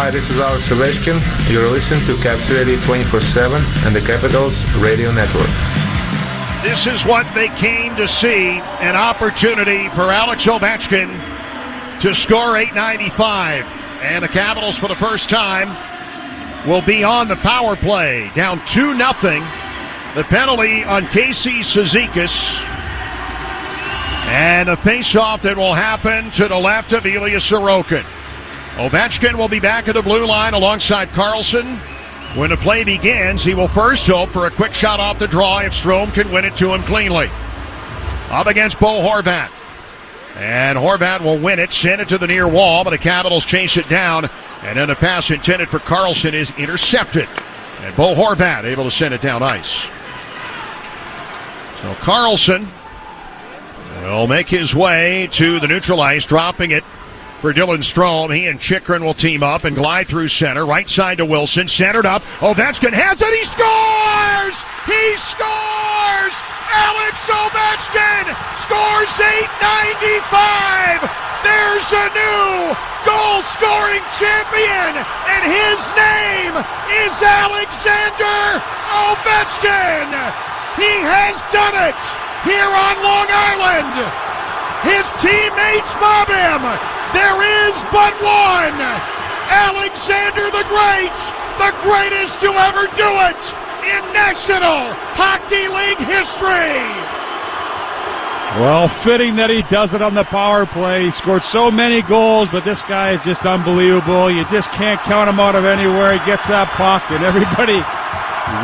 Hi, this is Alex Ovechkin. You're listening to Caps Radio 24/7 and the Capitals Radio Network. This is what they came to see, an opportunity for Alex Ovechkin to score .895. And the Capitals, for the first time, will be on the power play, down 2-0. The penalty on Casey Cizikas. And a face-off that will happen to the left of Ilya Sorokin. Ovechkin will be back at the blue line alongside Karlsson. When the play begins, he will first hope for a quick shot off the draw if Strome can win it to him cleanly. Up against Bo Horvat. And Horvat will win it, send it to the near wall, but the Capitals chase it down. And then a pass intended for Karlsson is intercepted. And Bo Horvat able to send it down ice. So Karlsson will make his way to the neutral ice, dropping it for Dylan Strome. He and Chychrun will team up and glide through center. Right side to Wilson. Centered up. Ovechkin has it. He scores! He scores! Alex Ovechkin scores .895! There's a new goal-scoring champion, and his name is Alexander Ovechkin! He has done it here on Long Island! His teammates mob him! There is but one! Alexander the Great, the greatest to ever do it in National Hockey League history! Well, fitting that he does it on the power play. He scored so many goals, but this guy is just unbelievable. You just can't count him out of anywhere. He gets that puck, and everybody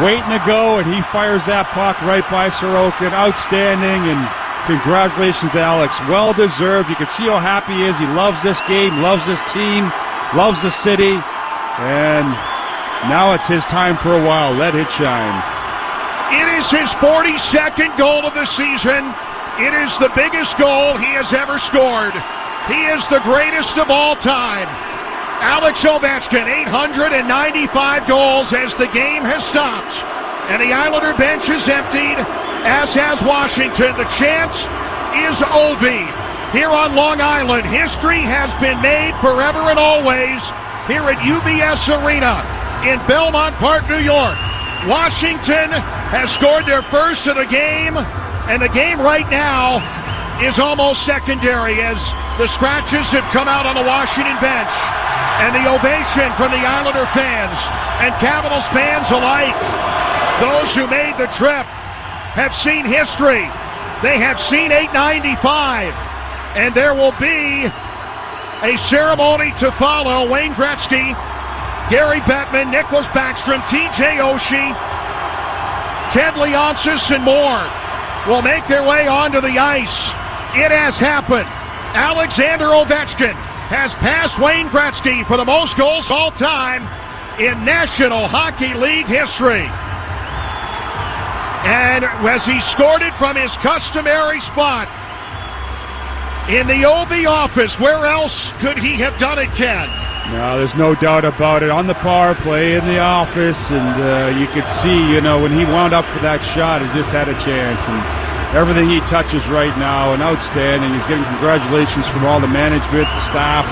waiting to go, and he fires that puck right by Sorokin. Outstanding, and congratulations to Alex. Well-deserved. You can see how happy he is. He loves this game, loves this team, loves the city. And now it's his time for a while. Let it shine. It is his 42nd goal of the season. It is the biggest goal he has ever scored. He is the greatest of all time. Alex Ovechkin, 895 goals as the game has stopped. And the Islander bench is emptied, as has Washington. The chant is Ovi. Here on Long Island, history has been made forever and always here at UBS Arena in Belmont Park, New York. Washington has scored their first of the game, and the game right now is almost secondary as the scratches have come out on the Washington bench. And the ovation from the Islander fans and Capitals fans alike. Those who made the trip have seen history. They have seen .895. And there will be a ceremony to follow. Wayne Gretzky, Gary Bettman, Nicholas Backstrom, TJ Oshie, Ted Leonsis, and more will make their way onto the ice. It has happened. Alexander Ovechkin has passed Wayne Gretzky for the most goals all time in National Hockey League history. And as he scored it from his customary spot in the Ovi office, where else could he have done it, Ken? No, there's no doubt about it. On the power play in the office, and you could see, when he wound up for that shot, he just had a chance. And everything he touches right now, and outstanding. He's getting congratulations from all the management, the staff,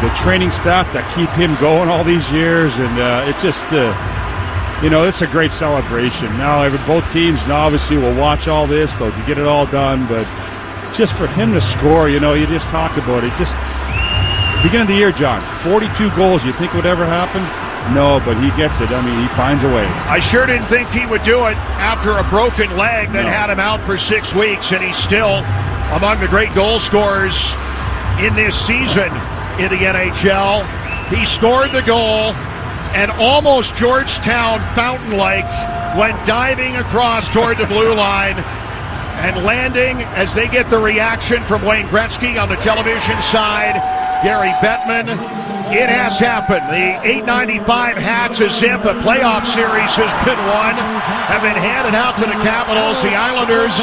the training staff that keep him going all these years. And it's just, it's a great celebration. Now, both teams now obviously will watch all this, so to get it all done. But just for him to score, you just talk about it. Just beginning of the year, John, 42 goals. You think would ever happen? No, but he gets it. I mean, he finds a way. I sure didn't think he would do it after a broken leg that had him out for 6 weeks, and he's still among the great goal scorers in this season in the NHL. He scored the goal, and almost Georgetown fountain-like went diving across toward the blue line and landing as they get the reaction from Wayne Gretzky on the television side, Gary Bettman. It has happened. The .895 hats, as if a playoff series has been won, have been handed out to the Capitals. The Islanders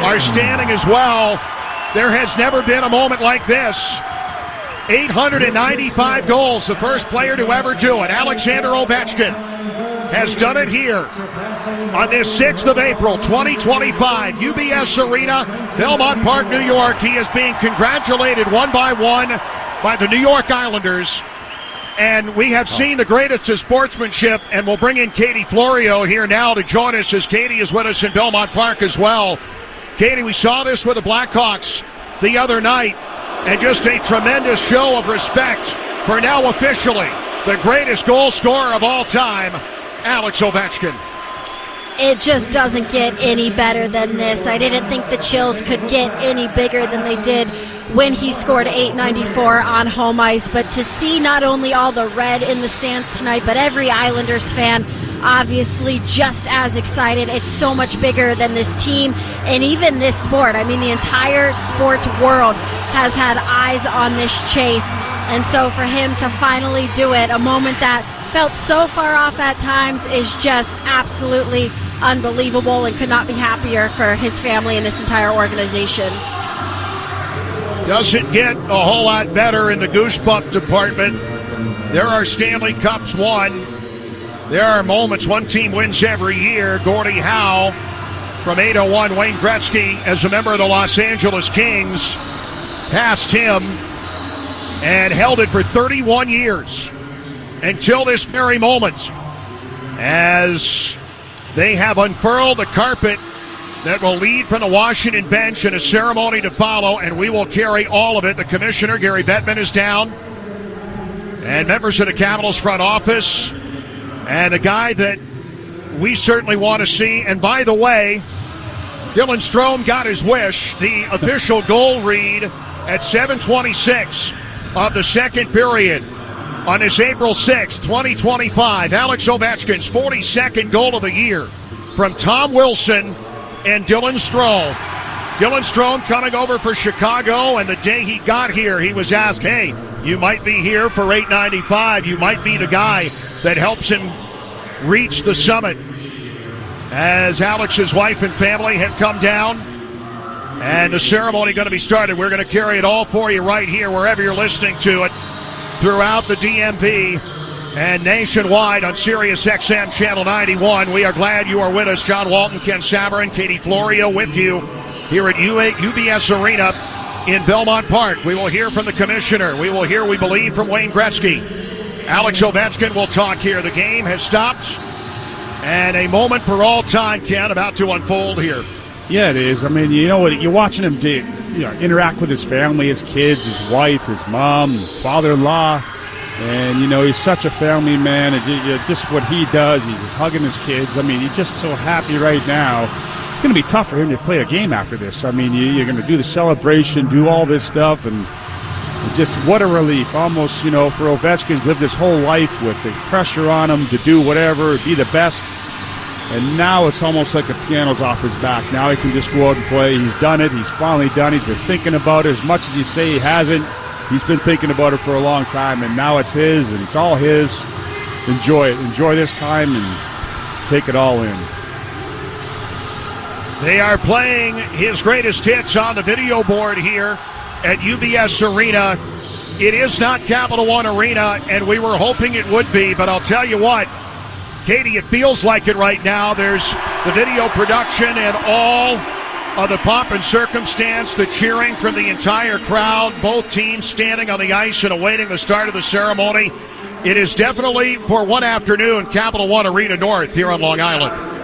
are standing as well. There has never been a moment like this. 895 goals, the first player to ever do it. Alexander Ovechkin has done it here on this 6th of April, 2025. UBS Arena, Belmont Park, New York. He is being congratulated one by one by the New York Islanders. And we have seen the greatest of sportsmanship, and we'll bring in Katie Florio here now to join us, as Katie is with us in Belmont Park as well. Katie, we saw this with the Blackhawks the other night, and just a tremendous show of respect for now officially the greatest goal scorer of all time, Alex Ovechkin. It just doesn't get any better than this. I didn't think the chills could get any bigger than they did when he scored .894 on home ice. But to see not only all the red in the stands tonight, but every Islanders fan obviously just as excited. It's so much bigger than this team and even this sport. I mean, the entire sports world has had eyes on this chase. And so for him to finally do it, a moment that felt so far off at times, is just absolutely unbelievable, and could not be happier for his family and this entire organization. Doesn't get a whole lot better in the goosebump department. There are Stanley Cups won. There are moments one team wins every year. Gordie Howe from 801. Wayne Gretzky, as a member of the Los Angeles Kings, passed him and held it for 31 years until this very moment, as they have unfurled the carpet that will lead from the Washington bench in a ceremony to follow, and we will carry all of it. The commissioner, Gary Bettman, is down, and members of the Capitals front office, and a guy that we certainly want to see. And by the way, Dylan Strome got his wish. The official goal read at 7:26 of the second period on this April 6th, 2025. Alex Ovechkin's 42nd goal of the year from Tom Wilson and Dylan Strome. Dylan Strome coming over for Chicago, and the day he got here, he was asked, hey, you might be here for $8.95. You might be the guy that helps him reach the summit. As Alex's wife and family have come down, and the ceremony going to be started. We're going to carry it all for you right here, wherever you're listening to it, throughout the DMV and nationwide on Sirius XM Channel 91. We are glad you are with us. John Walton, Ken Sabourin, Katie Florio with you here at UBS Arena in Belmont Park. We will hear from the commissioner. We will hear, we believe, from Wayne Gretzky. Alex Ovechkin will talk here. The game has stopped, and a moment for all time, Ken, about to unfold here. Yeah, it is. I mean, you know what? You're watching him interact with his family, his kids, his wife, his mom, father-in-law. And, you know, he's such a family man. And just what he does, he's just hugging his kids. I mean, he's just so happy right now. It's going to be tough for him to play a game after this. I mean, you're going to do the celebration, do all this stuff, and just what a relief. Almost, you know, for Ovechkin's lived his whole life with the pressure on him to do whatever, be the best. And now it's almost like the piano's off his back. Now he can just go out and play. He's done it. He's finally done. He's been thinking about it. As much as you say he hasn't, he's been thinking about it for a long time, and now it's his, and it's all his. Enjoy it. Enjoy this time and take it all in. They are playing his greatest hits on the video board here at UBS Arena. It is not Capital One Arena, and we were hoping it would be, but I'll tell you what, Katie, it feels like it right now. There's the video production and all of the pomp and circumstance, the cheering from the entire crowd, both teams standing on the ice and awaiting the start of the ceremony. It is definitely, for one afternoon, Capital One Arena North here on Long Island.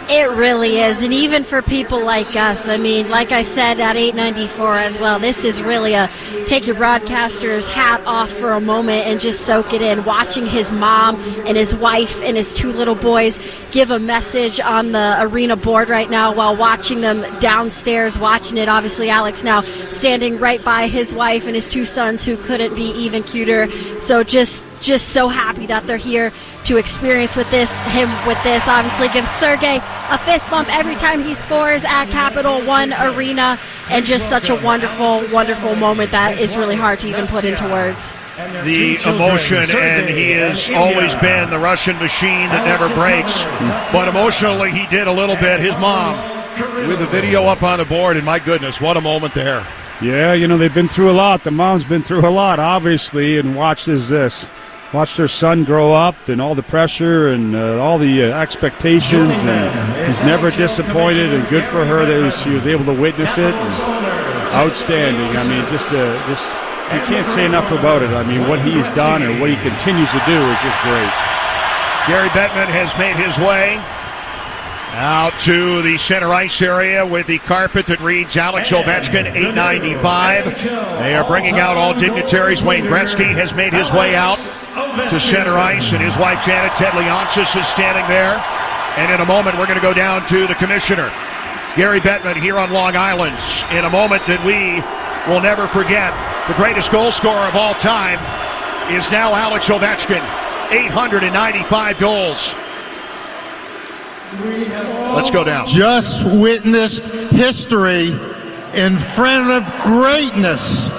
It really is, and even for people like us, I mean, like I said, at 894 as well, this is really a take your broadcaster's hat off for a moment and just soak it in. Watching his mom and his wife and his two little boys give a message on the arena board right now while watching them downstairs, watching it. Obviously, Alex now standing right by his wife and his two sons, who couldn't be even cuter. So just so happy that they're here to experience him with this. Obviously gives Sergei a fifth bump every time he scores at Capital One Arena, and just such a wonderful, wonderful moment that is really hard to even put into words. The emotion, and he has always been the Russian machine that never breaks, but emotionally he did a little bit. His mom with the video up on the board, and my goodness, what a moment there. Yeah, you know, they've been through a lot. The mom's been through a lot, obviously, and watched their son grow up and all the pressure and all the expectations, and he's never disappointed, and good for her that she was able to witness it. And outstanding. I mean, just you can't say enough about it. I mean, what he's done and what he continues to do is just great. Gary Bettman has made his way out to the center ice area with the carpet that reads Alex Ovechkin, 895. They are bringing out all dignitaries. Wayne Gretzky has made his way out to center ice, and his wife Janet Tedliansis is standing there. And in a moment, we're going to go down to the commissioner, Gary Bettman, here on Long Island. In a moment that we will never forget, the greatest goal scorer of all time is now Alex Ovechkin, 895 goals. Let's go down. Just witnessed history in front of greatness.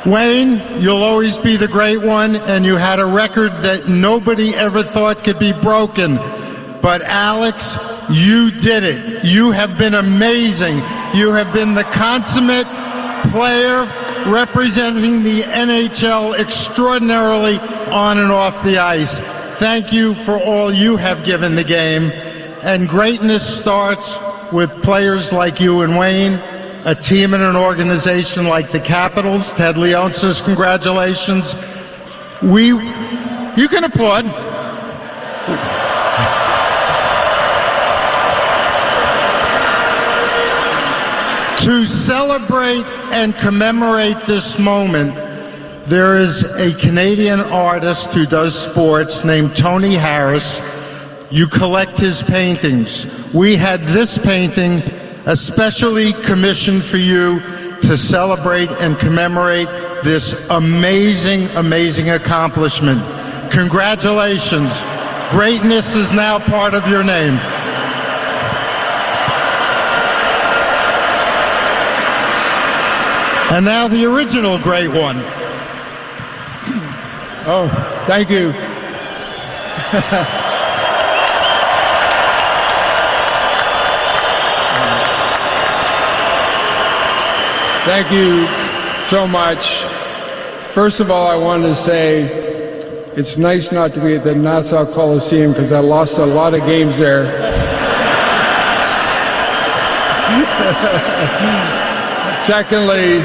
Wayne, you'll always be the great one, and you had a record that nobody ever thought could be broken. But Alex, you did it. You have been amazing. You have been the consummate player representing the NHL extraordinarily on and off the ice. Thank you for all you have given the game. And greatness starts with players like you and Wayne, a team and an organization like the Capitals. Ted Leonsis, congratulations. You can applaud. To celebrate and commemorate this moment, there is a Canadian artist who does sports named Tony Harris. You collect his paintings. We had this painting especially commissioned for you to celebrate and commemorate this amazing, amazing accomplishment. Congratulations. Greatness is now part of your name. And now the original great one. Oh, thank you. Thank you so much. First of all, I wanted to say it's nice not to be at the Nassau Coliseum because I lost a lot of games there. Secondly,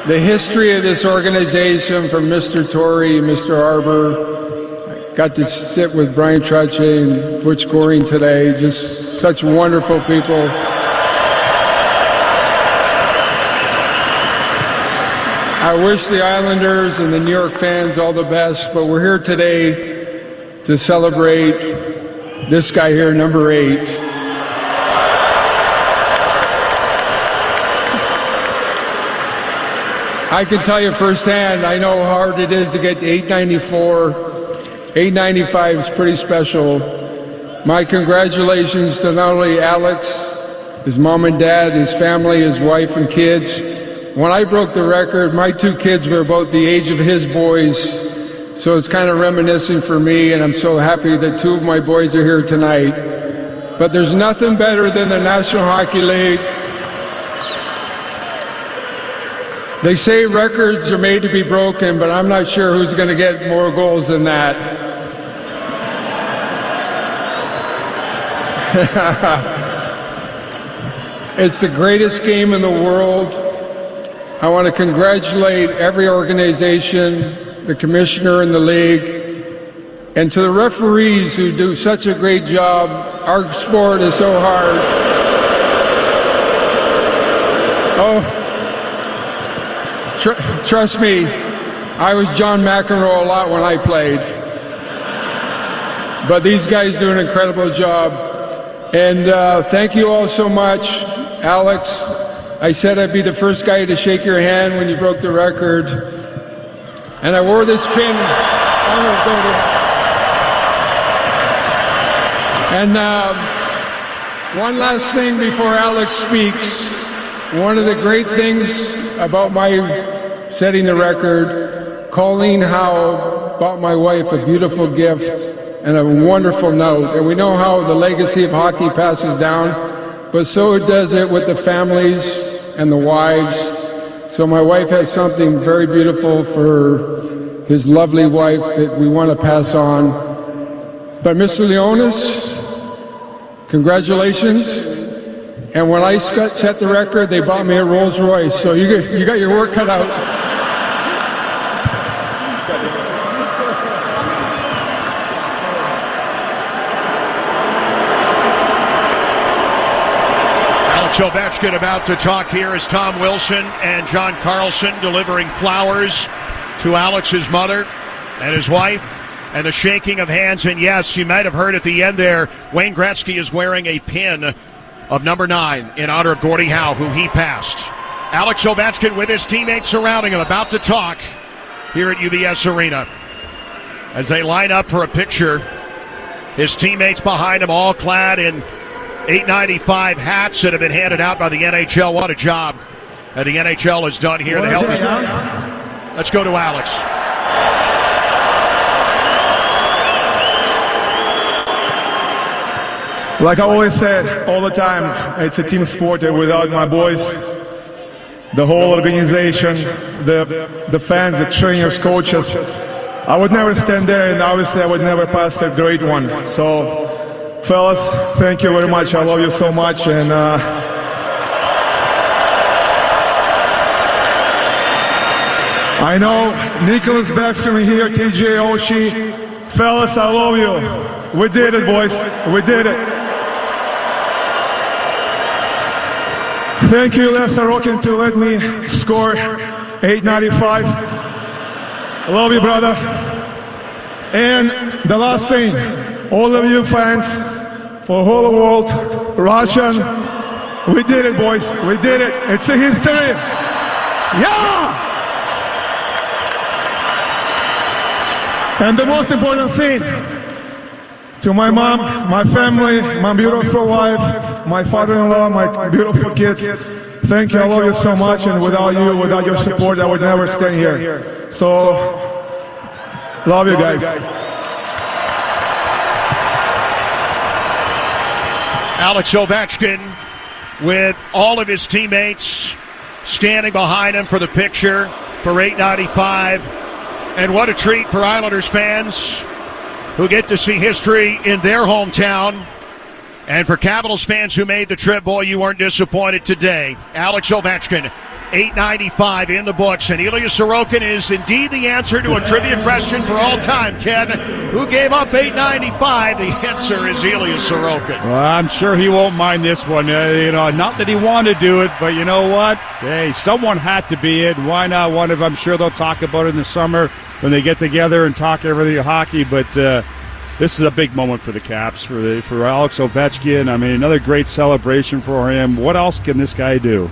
the history of this organization from Mr. Torrey, Mr. Arbor, I got to sit with Brian Trottier and Butch Goring today, just such wonderful people. I wish the Islanders and the New York fans all the best, but we're here today to celebrate this guy here, number 8. I can tell you firsthand, I know how hard it is to get to 894. 895 is pretty special. My congratulations to not only Alex, his mom and dad, his family, his wife and kids. When I broke the record, my 2 kids were about the age of his boys, so it's kind of reminiscent for me, and I'm so happy that 2 of my boys are here tonight. But there's nothing better than the National Hockey League. They say records are made to be broken, but I'm not sure who's going to get more goals than that. It's the greatest game in the world. I want to congratulate every organization, the commissioner and the league, and to the referees who do such a great job. Our sport is so hard. Trust me, I was John McEnroe a lot when I played. But these guys do an incredible job. And thank you all so much. Alex, I said I'd be the first guy to shake your hand when you broke the record. And I wore this pin. And one last thing before Alex speaks. One of the great things about my setting the record, Colleen Howe bought my wife a beautiful gift and a wonderful note. And we know how the legacy of hockey passes down, but so does it with the families and the wives. So my wife has something very beautiful for his lovely wife that we want to pass on. But Mr. Leonis, congratulations. And when I set the record, they bought me a Rolls Royce. So you got your work cut out. Alex Ovechkin about to talk here as Tom Wilson and John Carlson delivering flowers to Alex's mother and his wife, and the shaking of hands. And yes, you might have heard at the end there, Wayne Gretzky is wearing a pin of number 9 in honor of Gordie Howe, who he passed. Alex Ovechkin with his teammates surrounding him, about to talk here at UBS Arena. As they line up for a picture, his teammates behind him all clad in $8.95 hats that have been handed out by the NHL. What a job that the NHL has done here. Let's go to Alex. Like I always said all the time, it's a team sport, and without my boys, the whole organization, the fans, the trainers, coaches, I would never stand there, and obviously I would never pass a great one. So, fellas, thank you very much. I love you so much, and I know Nicholas Backstrom here, TJ Oshie. Fellas, I love you. We did it, boys. We did it. Thank you, Ilya Sorokin, to let me score $8.95. I love you, brother. And the last thing, all of you fans, for the whole world, Russian, we did it, boys. We did it. It's a history. Yeah! And the most important thing, to my mom, my family, my beautiful wife, my father-in-law, my beautiful kids, thank you. I love you so much. And without you, without your support, I would never stand here. So, love you guys. Alex Ovechkin with all of his teammates standing behind him for the picture for $8.95. And what a treat for Islanders fans who get to see history in their hometown. And for Capitals fans who made the trip, boy, you weren't disappointed today. Alex Ovechkin, $8.95 in the books. And Ilya Sorokin is indeed the answer to a trivia question for all time, Ken. Who gave up $8.95? The answer is Ilya Sorokin. Well, I'm sure he won't mind this one. Not that he wanted to do it, but you know what? Hey, someone had to be it. Why not one of them? I'm sure they'll talk about it in the summer when they get together and talk everything hockey. But this is a big moment for the Caps, for Alex Ovechkin. I mean, another great celebration for him. What else can this guy do?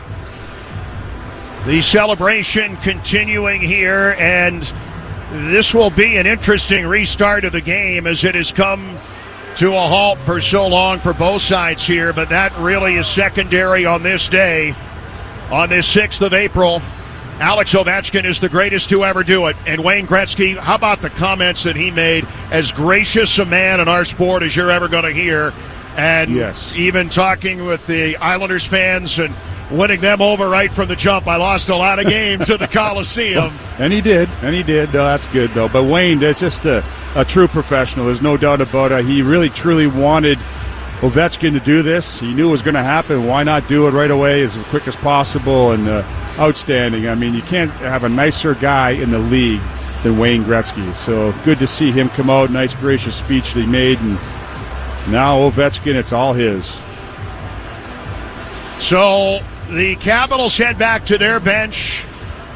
The celebration continuing here, and this will be an interesting restart of the game as it has come to a halt for so long for both sides here, but that really is secondary on this day. On this 6th of April, Alex Ovechkin is the greatest to ever do it. And Wayne Gretzky, how about the comments that he made? As gracious a man in our sport as you're ever going to hear. And yes, even talking with the Islanders fans and winning them over right from the jump. I lost a lot of games at the Coliseum. And he did. That's good, though. But Wayne, that's just a true professional. There's no doubt about it. He really, truly wanted Ovechkin to do this. He knew it was going to happen. Why not do it right away as quick as possible? And outstanding. I mean, you can't have a nicer guy in the league than Wayne Gretzky. So good to see him come out. Nice, gracious speech that he made. And now Ovechkin, it's all his. So the Capitals head back to their bench,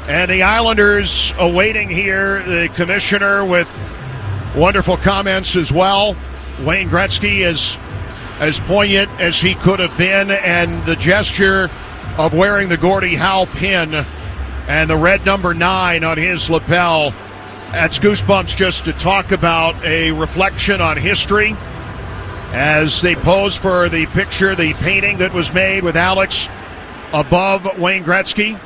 and the Islanders awaiting here the commissioner with wonderful comments as well. Wayne Gretzky is as poignant as he could have been, and the gesture of wearing the Gordie Howe pin and the red number 9 on his lapel. That's goosebumps just to talk about a reflection on history as they pose for the picture, the painting that was made with Alex above Wayne Gretzky.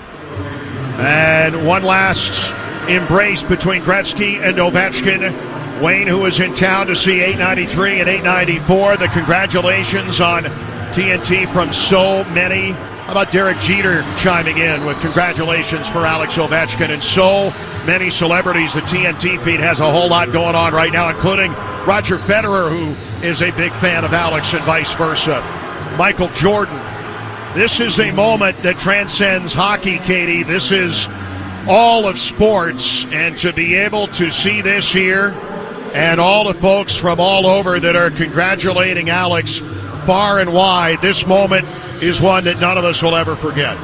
And one last embrace between Gretzky and Ovechkin. Wayne, who was in town to see 893 and 894. The congratulations on TNT from so many. How about Derek Jeter chiming in with congratulations for Alex Ovechkin, and so many celebrities. The TNT feed has a whole lot going on right now, including Roger Federer, who is a big fan of Alex, and vice versa. Michael Jordan. This is a moment that transcends hockey, Katie. This is all of sports, and to be able to see this here and all the folks from all over that are congratulating Alex far and wide, this moment is one that none of us will ever forget.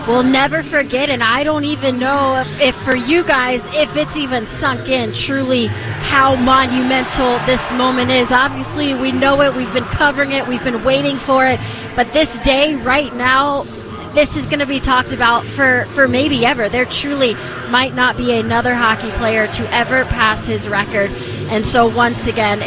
We'll never forget, and I don't even know if for you guys, if it's even sunk in truly how monumental this moment is. Obviously, we know it. We've been covering it. We've been waiting for it. But this day right now, this is going to be talked about for maybe ever. There truly might not be another hockey player to ever pass his record. And so once again,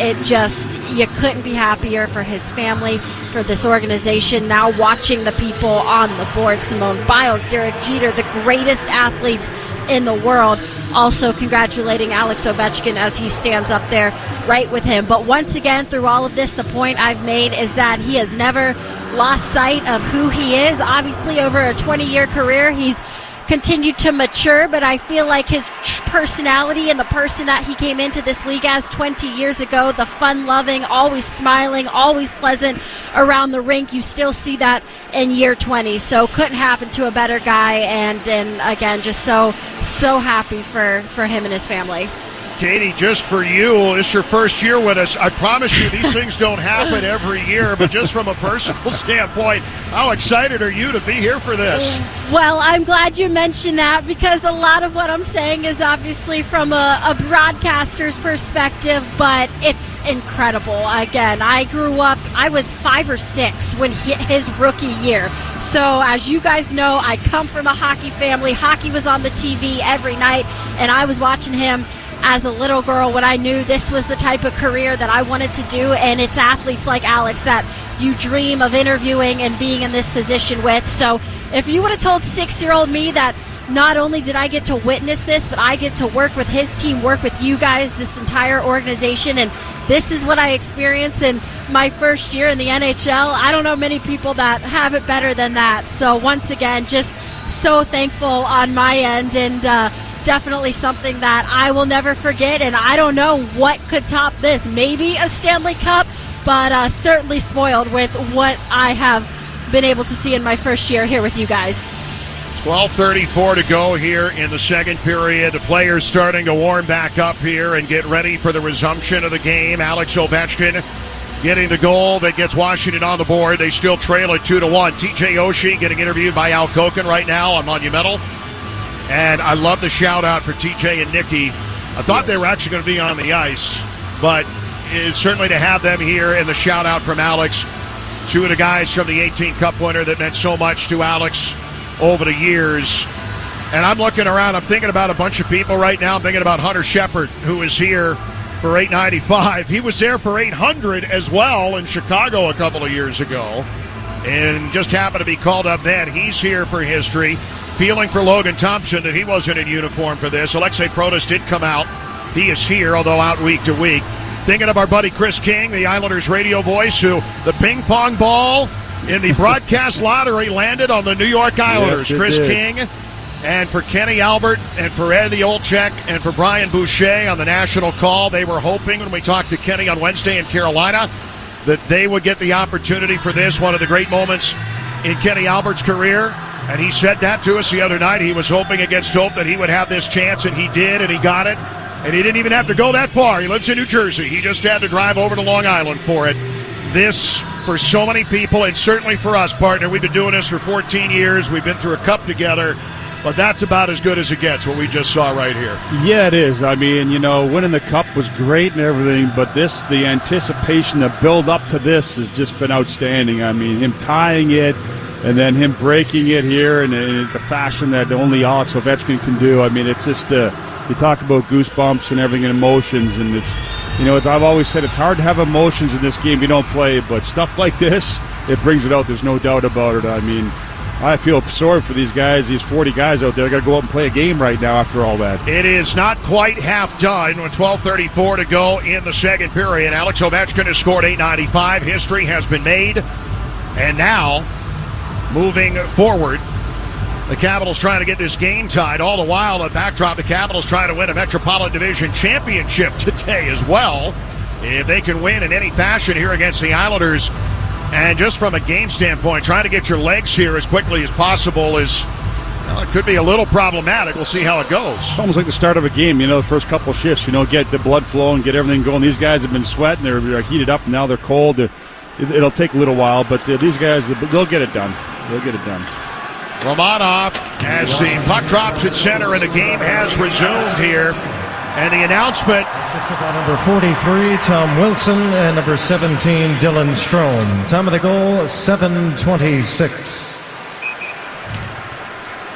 you couldn't be happier for his family, for this organization. Now watching the people on the board, Simone Biles, Derek Jeter, the greatest athletes in the world. Also congratulating Alex Ovechkin as he stands up there right with him. But once again, through all of this, the point I've made is that he has never lost sight of who he is. Obviously, over a 20-year career, he's continued to mature, but I feel like his personality and the person that he came into this league as 20 years ago, the fun-loving, always smiling, always pleasant around the rink, you still see that in year 20. So couldn't happen to a better guy, and again, just so happy for him and his family. Katie, just for you, it's your first year with us. I promise you these things don't happen every year, but just from a personal standpoint, how excited are you to be here for this? Well, I'm glad you mentioned that, because a lot of what I'm saying is obviously from a broadcaster's perspective, but it's incredible. Again, I grew up, I was 5 or 6 when his rookie year. So as you guys know, I come from a hockey family. Hockey was on the TV every night, and I was watching him as a little girl when I knew this was the type of career that I wanted to do, and it's athletes like Alex that you dream of interviewing and being in this position with. So if you would have told 6-year-old me that not only did I get to witness this, but I get to work with his team, work with you guys, this entire organization, and this is what I experienced in my first year in the NHL, I don't know many people that have it better than that. So once again, just so thankful on my end, and definitely something that I will never forget, and I don't know what could top this. Maybe a Stanley Cup, but certainly spoiled with what I have been able to see in my first year here with you guys. 12:34 to go here in the second period. The players starting to warm back up here and get ready for the resumption of the game. Alex Ovechkin getting the goal that gets Washington on the board. They still trail it 2-1. TJ Oshie getting interviewed by Al Koken right now on Monumental. And I love the shout-out for TJ and Nikki. I thought they were actually going to be on the ice, but it's certainly to have them here, and the shout-out from Alex, 2 of the guys from the 18 Cup winner that meant so much to Alex over the years. And I'm looking around, I'm thinking about a bunch of people right now. I'm thinking about Hunter Shepard, who is here for 895. He was there for 800 as well in Chicago a couple of years ago, and just happened to be called up then. He's here for history. Feeling for Logan Thompson that he wasn't in uniform for this. Alexei Protas did come out. He is here, although out week to week. Thinking of our buddy Chris King, the Islanders radio voice, who the ping pong ball in the broadcast lottery landed on the New York Islanders. Yes, Chris King, and for Kenny Albert, and for Eddie Olczyk, and for Brian Boucher on the national call. They were hoping, when we talked to Kenny on Wednesday in Carolina, that they would get the opportunity for this, one of the great moments in Kenny Albert's career. And he said that to us the other night. He was hoping against hope that he would have this chance, and he did, and he got it. And he didn't even have to go that far. He lives in New Jersey. He just had to drive over to Long Island for it. This, for so many people, and certainly for us, partner, we've been doing this for 14 years. We've been through a cup together. But that's about as good as it gets, what we just saw right here. Yeah, it is. I mean, winning the cup was great and everything, but the anticipation, the build up to this has just been outstanding. I mean, him tying it, and then him breaking it here in the fashion that only Alex Ovechkin can do. I mean, it's just, you talk about goosebumps and everything and emotions, and it's I've always said it's hard to have emotions in this game if you don't play, but stuff like this, it brings it out. There's no doubt about it. I mean, I feel sorry for these guys, these 40 guys out there. They got to go out and play a game right now after all that. It is not quite half done with 12:34 to go in the second period. Alex Ovechkin has scored 895. History has been made, and now, moving forward, the Capitals trying to get this game tied. All the while, a backdrop, the Capitals trying to win a Metropolitan Division championship today as well. If they can win in any fashion here against the Islanders, and just from a game standpoint, trying to get your legs here as quickly as possible is, it could be a little problematic. We'll see how it goes. It's almost like the start of a game, the first couple shifts, get the blood flowing, get everything going. These guys have been sweating, they're heated up, and now they're cold. it'll take a little while, but these guys, they'll get it done. They'll get it done. Romanov, as the puck drops at center and the game has resumed here. And the announcement. Just about number 43, Tom Wilson, and number 17, Dylan Strome. Time of the goal, 7:26.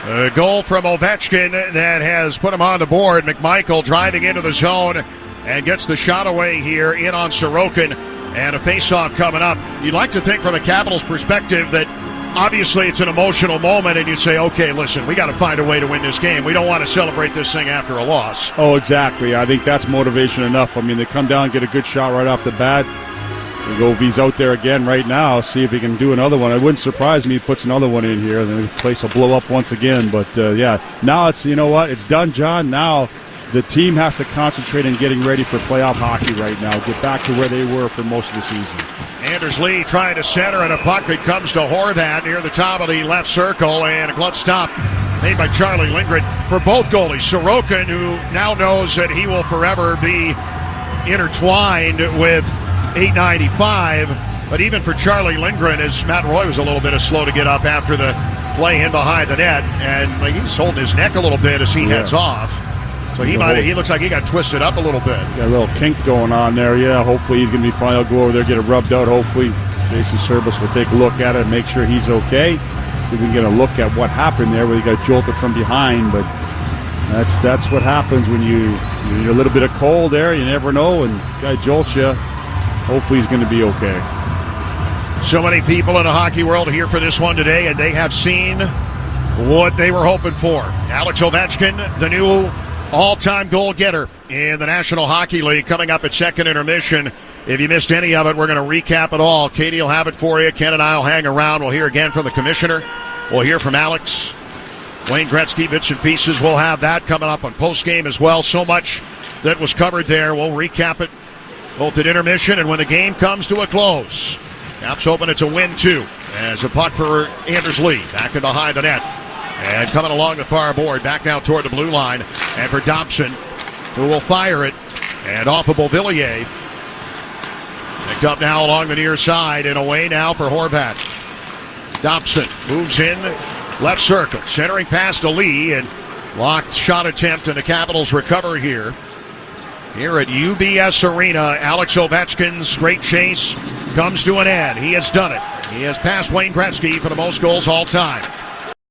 A goal from Ovechkin that has put him on the board. McMichael driving into the zone and gets the shot away here in on Sorokin. And a face-off coming up. You'd like to think from a Capitals perspective that obviously it's an emotional moment and you say, okay, listen, we got to find a way to win this game. We don't want to celebrate this thing after a loss. Oh, exactly. I think that's motivation enough. I mean, they come down and get a good shot right off the bat. Ovi's out there again right now. See if he can do another one. It wouldn't surprise me if he puts another one in here. Then the place will blow up once again. But, yeah, now it's, you know what, it's done, John. Now the team has to concentrate on getting ready for playoff hockey right now. Get back to where they were for most of the season. Anders Lee trying to center, and a puck that comes to Horvat near the top of the left circle, and a glove stop made by Charlie Lindgren for both goalies. Sorokin, who now knows that he will forever be intertwined with 895, but even for Charlie Lindgren, as Matt Roy was a little bit slow to get up after the play in behind the net, and he's holding his neck a little bit as he heads off. So he looks like he got twisted up a little bit. Got a little kink going on there, yeah. Hopefully he's going to be fine. I'll go over there, get it rubbed out. Hopefully Jason Service will take a look at it and make sure he's okay. See if we can get a look at what happened there where he got jolted from behind. But that's what happens when you're a little bit of cold there. You never know, and guy jolts you. Hopefully he's going to be okay. So many people in the hockey world here for this one today, and they have seen what they were hoping for. Alex Ovechkin, the new all-time goal getter in the National Hockey League, coming up at second intermission. If you missed any of it, we're going to recap it all. Katie will have it for you. Ken and I will hang around. We'll hear again from the commissioner. We'll hear from Alex. Wayne Gretzky, bits and pieces. We'll have that coming up on postgame as well. So much that was covered there. We'll recap it both at intermission and when the game comes to a close. Caps hoping it's a win, too, as a puck for Anders Lee. Back in behind the net. And coming along the far board, back now toward the blue line. And for Dobson, who will fire it. And off of Beauvillier. Picked up now along the near side and away now for Horvat. Dobson moves in, left circle. Centering pass to Lee and blocked shot attempt, and the Capitals recover here. Here at UBS Arena, Alex Ovechkin's great chase comes to an end. He has done it. He has passed Wayne Gretzky for the most goals all time.